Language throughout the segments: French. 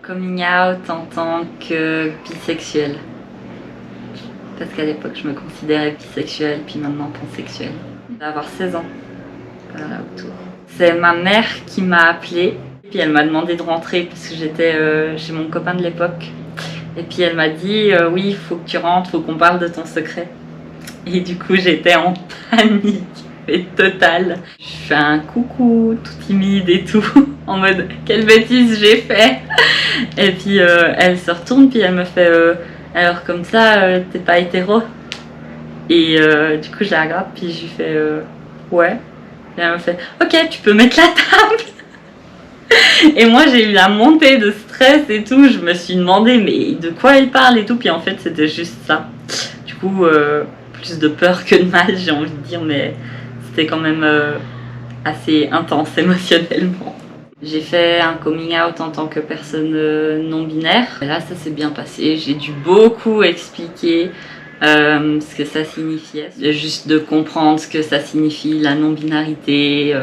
Coming out en tant que bisexuelle. Parce qu'à l'époque, je me considérais bisexuelle, puis maintenant pansexuelle. D'avoir 16 ans, voilà, autour. C'est ma mère qui m'a appelée, puis elle m'a demandé de rentrer parce que j'étais chez mon copain de l'époque. Et puis elle m'a dit oui, il faut que tu rentres, il faut qu'on parle de ton secret. Et du coup, j'étais en panique et totale. Je fais un coucou tout timide et tout, en mode quelle bêtise j'ai fait. Et puis elle se retourne, puis elle me fait alors comme ça, t'es pas hétéro? Et du coup, je la regarde, puis je lui fais ouais. Et elle me fait ok, tu peux mettre la table. Et moi, j'ai eu la montée de stress et tout. Je me suis demandé mais de quoi elle parle et tout. Puis en fait, c'était juste ça. Du coup, plus de peur que de mal, j'ai envie de dire, mais c'était quand même assez intense émotionnellement. J'ai fait un coming out en tant que personne non binaire. Et là, ça s'est bien passé. J'ai dû beaucoup expliquer ce que ça signifiait. Juste de comprendre ce que ça signifie, la non-binarité.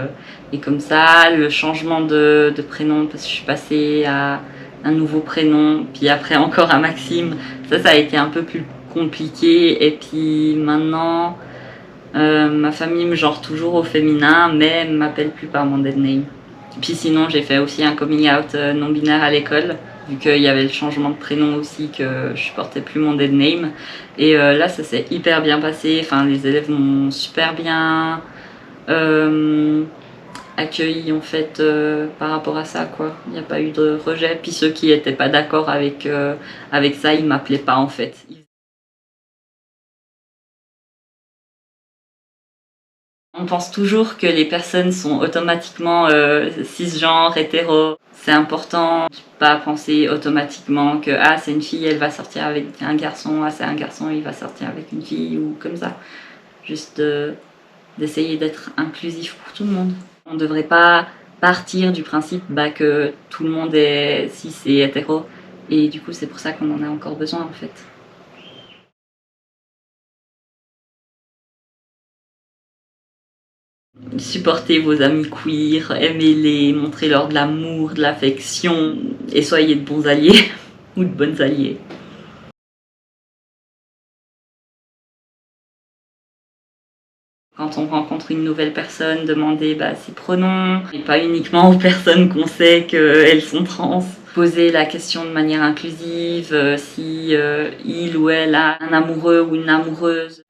Et comme ça, le changement de prénom, parce que je suis passée à un nouveau prénom, puis après encore à Maxime. Ça a été un peu plus compliqué. Et puis maintenant, ma famille me genre toujours au féminin, mais ne m'appelle plus par mon dead name. Puis sinon, j'ai fait aussi un coming out non-binaire à l'école, vu qu'il y avait le changement de prénom aussi, que je portais plus mon dead name. Et là, ça s'est hyper bien passé. Enfin, les élèves m'ont super bien accueilli en fait par rapport à ça, quoi. Il n'y a pas eu de rejet. Puis ceux qui n'étaient pas d'accord avec ça, ils m'appelaient pas en fait. On pense toujours que les personnes sont automatiquement cisgenres, hétéros. C'est important de pas penser automatiquement que ah, c'est une fille, elle va sortir avec un garçon, ah, c'est un garçon, il va sortir avec une fille, ou comme ça. Juste d'essayer d'être inclusif pour tout le monde. On ne devrait pas partir du principe que tout le monde est cis et hétéro. Et du coup, c'est pour ça qu'on en a encore besoin en fait. Supportez vos amis queer, aimez-les, montrez-leur de l'amour, de l'affection et soyez de bons alliés ou de bonnes alliées. Quand on rencontre une nouvelle personne, demandez ses pronoms, et pas uniquement aux personnes qu'on sait qu'elles sont trans. Posez la question de manière inclusive, si il ou elle a un amoureux ou une amoureuse.